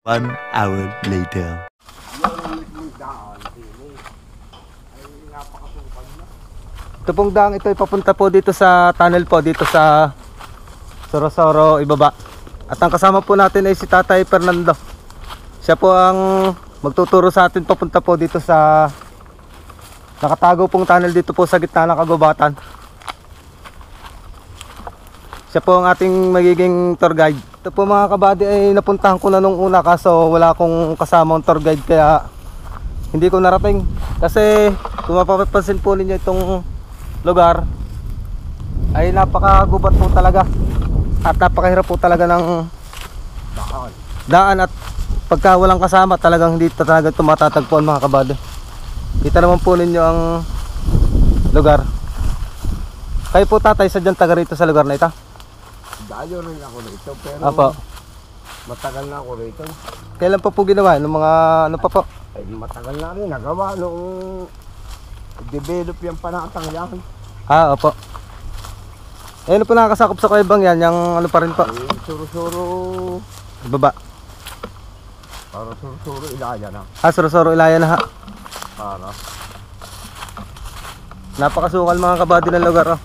1 hour later. Ito pong daang ito ay papunta po dito sa tunnel po, dito sa Sorosoro ibaba. At ang kasama po natin ay si Tatay Fernando. Siya po ang magtuturo sa atin papunta po dito sa nakatago pong tunnel dito po sa gitna ng kagubatan. Siya po ang ating magiging tour guide. Ito po mga kabady ay napuntahan ko na nung una, kaso wala akong kasamang tour guide kaya hindi ko narating. Kasi kung mapapansin po ninyo itong lugar ay napakagubat po talaga at napakahirap po talaga ng daan, at pagka walang kasama talagang hindi talaga tumatatagpuan mga kabady. Kita naman po ninyo ang lugar. Kayo po tatay sadyang taga rito sa lugar na ito? Dayo rin ako rito pero Apo. matagal na ako rito. Kailan pa po ginawa? Nung mga ano pa po? Ay, matagal na rin nagawa nung develop yung panatang yan. Ah, opo. Eh, ano po nakakasakop sa Kuwebang yan? Yung ano pa rin po? Ay, suro-suro. Baba. Para suro-suro ilaya na. Ah, Sorosoro Ilaya na ha. Para. Napakasukal mga kabady ng lugar oh.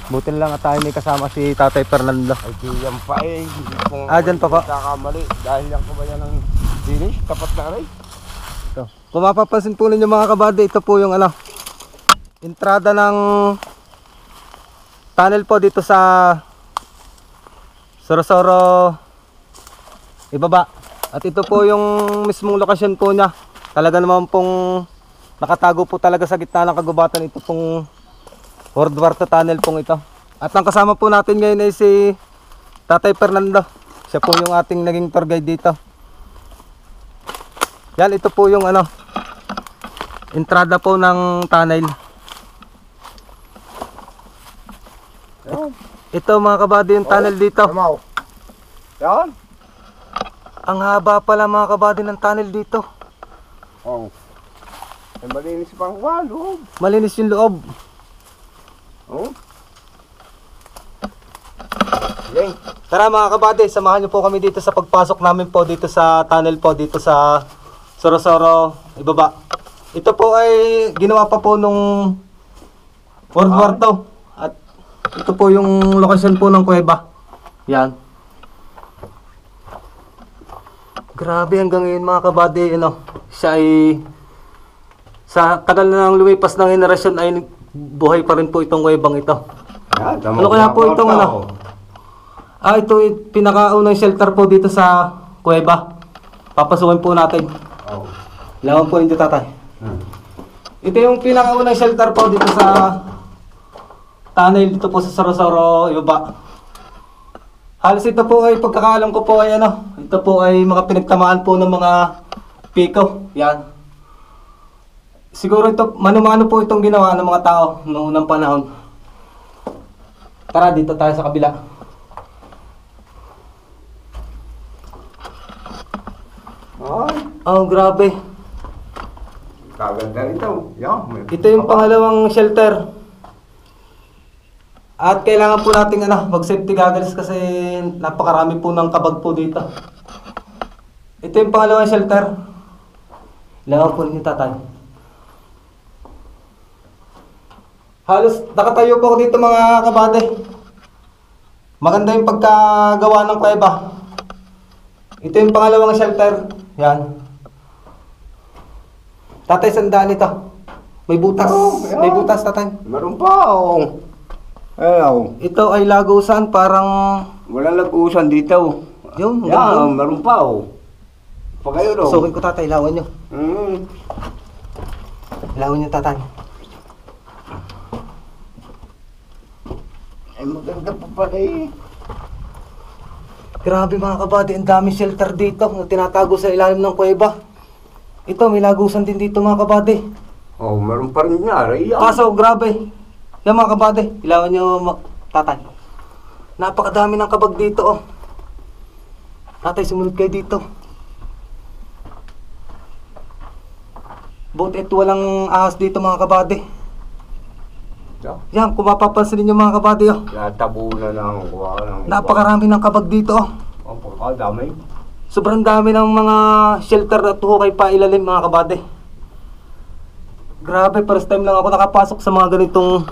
Buti na lang at tayo may kasama si Tatay Fernando. Ay, diyan pa eh. Kung Dyan pa po. kakamali. Dahil yan ko ba yan ng finish? Tapat na rin. Ito. Kung mapapansin po ninyo mga kabady, ito po yung ano, entrada ng tunnel po dito sa Sorosoro ibaba. At ito po yung mismong lokasyon po niya. Talaga naman pong nakatago po talaga sa gitna ng kagubatan ito pong World War II tunnel pong ito. At ang kasama po natin ngayon ay si Tatay Fernando. Siya po yung ating naging tour guide dito. Yan, ito po yung ano, entrada po ng tunnel. Ito mga kabady yung tunnel dito. Tamaw. Yan. Ang haba pala mga kabady ng tunnel dito. Oh. Ay, malinis pang walo. Malinis yung loob. Oh. Yan. Tara mga kabady, samahan niyo po kami dito sa pagpasok namin po dito sa tunnel po dito sa Sorosoro ibaba. Ito po ay ginawa pa po nung World War II. At ito po yung lokasyon po ng kuweba. Yan. Grabe hanggang ngayon mga kabady, ano, siya ay sa tagal na ng lumipas ng henerasyon ay buhay pa rin po itong kuwebang ito. Yan, Ano kaya po itong ano? Ah, ito yung pinakaunang shelter po dito sa kuweba. Papasukin po natin. Oh. Lawan po ninyo tatay. Ito yung pinakaunang shelter po dito sa tunnel dito po sa Sorosoro ibaba. Halos ito po ay pagkakaalam ko po ay ano, ito po ay mga pinagtamaan po ng mga piko. Yan. Siguro ito, mano-mano po itong ginawa ng mga tao noong unang panahon. Tara, dito tayo sa kabila. Ay, Oh, grabe. kaganda nito. Yan. Ito yung pangalawang shelter. At kailangan po nating ano, mag-safety goggles kasi napakarami po ng kabag po dito. Ito yung pangalawang shelter. Kailangan po ninyo tatay. Halos nakatayo po ako dito mga kabady. Maganda yung pagkagawa ng kuweba. Ito yung pangalawang shelter. Yan. Tatay, sandaan ito. May butas. Oh, yan. May butas tatay. Meron pa oh. Ayaw. Ito ay lagusan, parang Walang lag-usan dito. yun. Yan, meron pa oh. Pagayo no. Sukin ko tatay, lawan nyo. Mm. Lawan nyo tatay. Ay, maganda pa pala eh. Grabe mga kabady, ang daming shelter dito na tinatago sa ilalim ng kuweba. Ito, may lagusan din dito mga kabady. Oh, meron pa rin nga. Yan. Kaso, grabe. Yan mga kabady, ilawan nyo tatay. Napakadami ng kabag dito oh. Tatay, sumunod kayo dito. Buti ito walang ahas dito mga kabady. Yan, kung mapapansin ninyo mga kabady oh. Natabunan ng kuha ng Napakarami ng kabag dito oh. Opo, dami. Sobrang dami ng mga shelter at hukay pa ilalim mga kabady. Grabe, first time lang ako nakapasok sa mga ganitong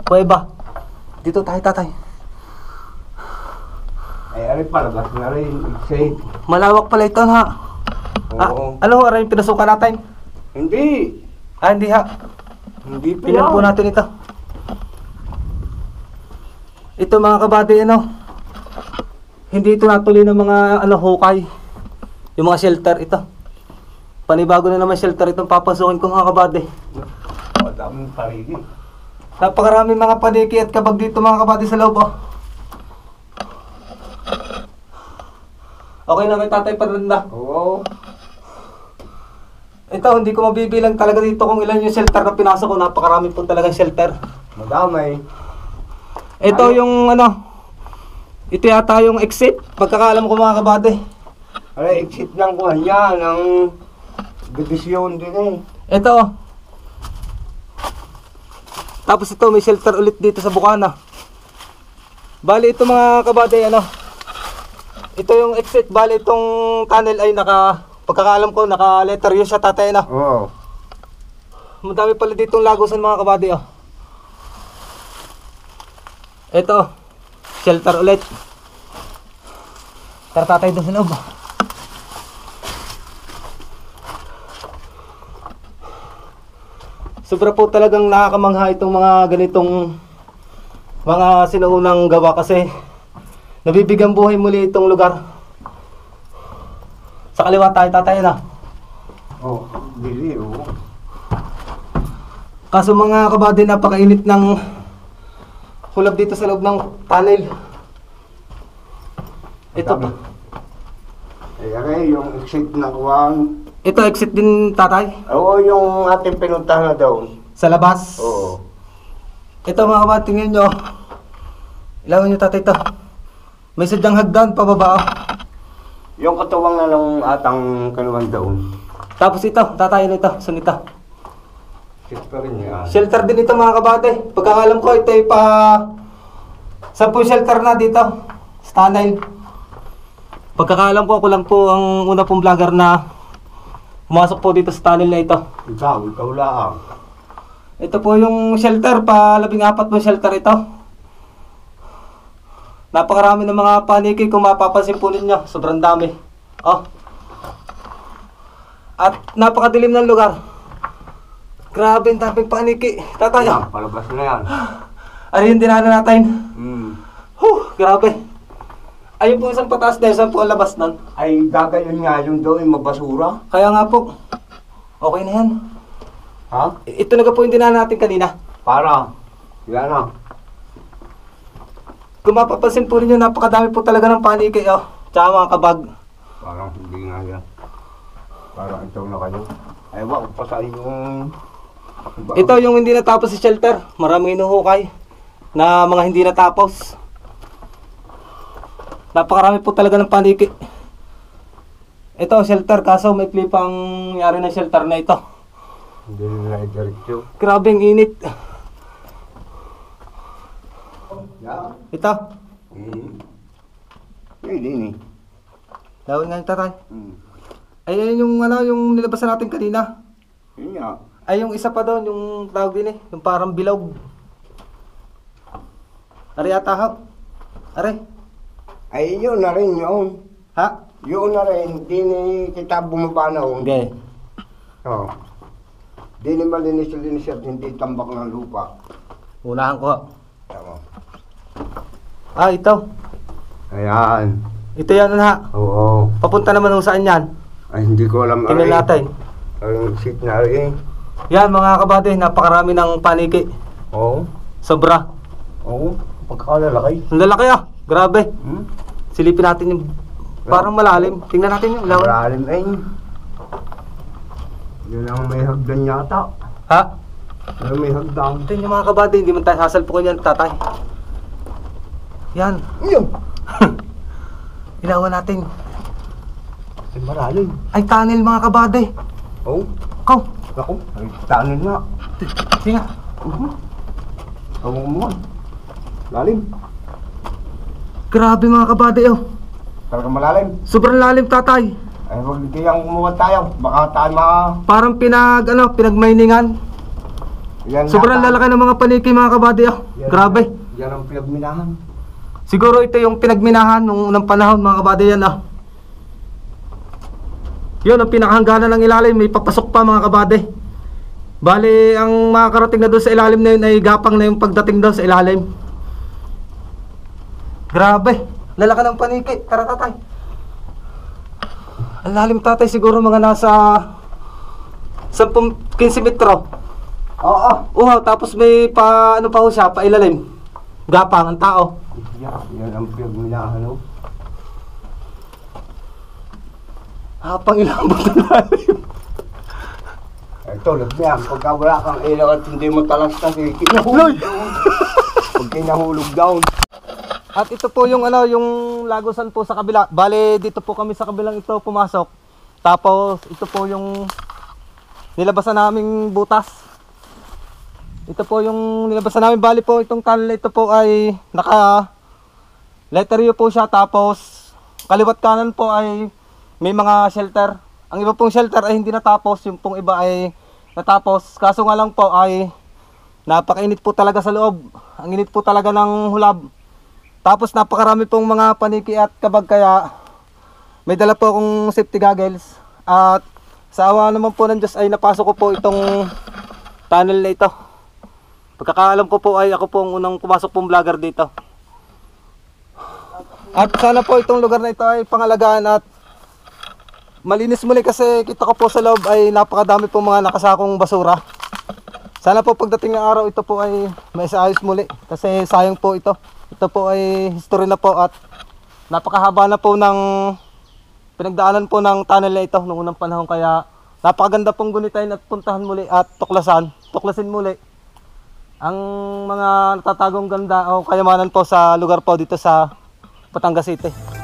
kuweba. Dito tayo, tatay. Ay, aray palabas na rin. Exit. Malawak pala ito, ha? Oo. Ano ho, aray yung pinasukan natin? Hindi. Hindi ha. Hindi pa Pinan po yan. natin ito. Ito mga kabady, ano? Hindi ito natuloy ng mga hukay. Yung mga shelter ito. Panibago na naman shelter itong papasukin ko mga kabady. Daming parigi. Napakaraming mga paniki at kabag dito mga kabady sa loob, oh. Okay na kay tatay Fernanda. Oo. Ito, hindi ko mabibilang talaga dito kung ilan yung shelter na pinasok ko. Napakarami po talagang shelter. Madamay. Ito yung ito yata yung exit. Pagkakaalam ko mga kabady. Aray, exit lang ko yan. Ang division din eh. Ito, oh. Tapos ito, may shelter ulit dito sa Bukana. Bali ito mga kabady, ito yung exit. Bali itong tunnel ay pagkakaalam ko, naka-letter U siya tatay na. Oo. Madami pala ditong lagusan mga kabady, oh. Ito, shelter ulit. Tara tatay doon sa loob. Sobra po talagang nakakamangha itong mga ganitong mga sinuunang gawa kasi nabibigyan buhay muli itong lugar. Sa kaliwa tayo tatay na. Oo. Dili, oo. Kaso mga kabady, napakainit ng hulab dito sa loob ng tunnel. Ito pa. Ay, aray, yung exit na kuwang. Ito exit din tatay Oo, yung ating pinuntahan na doon. sa labas. Oo. Ito mga kabady, tingnan nyo. Ilawan nyo tatay ito. May sadyang hagdan pababa. Yung katuwang na lang atang kanuwan doon. Tapos ito, tatay na ito, sunita. Exit pa rin yan. Shelter din ito mga kabady. Pagkakalam ko ito ay 10 shelter na dito sa tunnel. Pagkakalam ko, ako lang po ang una pong vlogger na pumasok po dito sa tunnel na ito. Ikaw lang. Ito po yung shelter, 14 po shelter ito. Napakarami ng mga paniki kung mapapansin po ninyo. Sobrang dami. Oh. At napakadilim ng lugar. Grabe, ang daming paniki. Tatay. Yan, palabas na yan. Ano yung dinaanan natin? Grabe. Ayun po isang pataas dahil saan po ang labas nun. Ay, gagayon nga yung doon, yung mabasura. Kaya nga po. Okay na yan. Ha? Ito na po yung dinaanan natin kanina. Para. Yan na. Kung mapapansin po ninyo, napakadami po talaga ng paniki. Oh. Tsaka mga kabag. Parang hindi nga yan. Parang ito na kayo. Ay, wag pa sa yung... Ito yung hindi natapos si shelter. Maraming inuhukay na mga hindi natapos. Napakarami po talaga ng paniki. Ito shelter, kaso may clip ang nangyari ng shelter na ito. Hindi na i-diretso. Grabe ang init. Yan. Ito. Pwede ni. Lawin nga yung tatay. Ay, ayun yung yung nilabasan natin kanina. Yun nga. Ay, yung isa pa doon, yung tawag din yung parang bilog. Ari ata ha? Ari? Ay, yun na rin yun. Ha? Yun na rin. Di ni kita bumaba na yun. Okay. Oo. Di ni malinis-linis at hindi tambak ng lupa. Unahan ko ha. Tama. Ito. Ayan. Ito yan ha. Oo. Papunta naman kung saan yan. Ay, hindi ko alam. Tingnan natin. Ang seat na rin. Yan mga kabady, napakarami ng paniki. Oo. Sobra. Oo. Pagkalalaki. Ang lalaki ah. Grabe. Hmm? Silipin natin yung parang malalim. Tingnan natin yung lawan. Malalim ay. Yun ang may hagdan yata. Ha? Yun may hagdan. Ito yung mga kabady, hindi man tayo sasalpukin yan, tatay. Yan. Yun. Ilawan natin. Ay, malalim. Ay, tunnel mga kabady. Oo. Ikaw. Ako. Ay, tanin nga. Sige nga. Tawag mo. Lalim. Grabe mga kabady oh. Talagang malalim. Sobrang lalim, tatay. Ay, huwag kayang umuwan tayo. Baka tayo Parang pinagminingan. Yan Sobrang yata. lalaki ng mga paniki, mga kabady. Yan- Grabe. Yan ang pinagminahan. Siguro ito yung pinagminahan nung unang panahon, mga kabady, yan ah. Yun ang pinakahangganan ng ilalim, may papasok pa, mga kabady. Bali, ang makakarating na doon sa ilalim na yun ay gapang na yung pagdating doon sa ilalim. Grabe, lalaki ng paniki. Tara, tatay. Ang lalim, tatay, siguro mga nasa 10-15 metro. Oo. Tapos may ano pa ho siya, pailalim. Gapang ang tao. Yan ang pinagminahan. No? Pang ilambot ng lalim. Ito, yan. Pagka wala kang ilaw at hindi mo talastas, kinahulog down. Pag kinahulog down. At ito po yung yung lagusan po sa kabila. Bale, dito po kami sa kabilang ito pumasok. Tapos ito po yung nilabasan naming butas. Ito po yung nilabasan namin. Bale po itong tunnel ito po ay naka letter U po siya. Tapos kaliwat kanan po ay may mga shelter. Ang iba pong shelter ay hindi natapos. Yung pong iba ay natapos. Kaso nga lang po ay napakainit po talaga sa loob. Ang init po talaga ng hulab. Tapos napakarami pong mga paniki at kabag, kaya may dala po akong safety goggles. At sa awa naman po ng Diyos ay napasok ko po itong tunnel na ito. Pagkakaalam ko po ay ako po ang unang pumasok pong vlogger dito. At sana po itong lugar na ito ay pangalagaan at malinis muli, kasi kita ko po sa loob ay napakadami po mga nakasakong basura. Sana po pagdating ng araw ito po ay maisaayos muli, kasi sayang po ito. Ito po ay history na po at napakahaba na po ng pinagdaanan po ng tunnel na ito noong unang panahon, kaya napakaganda pong gunitain at puntahan muli at tuklasin muli ang mga natatagong ganda o kayamanan po sa lugar po dito sa Batangas City.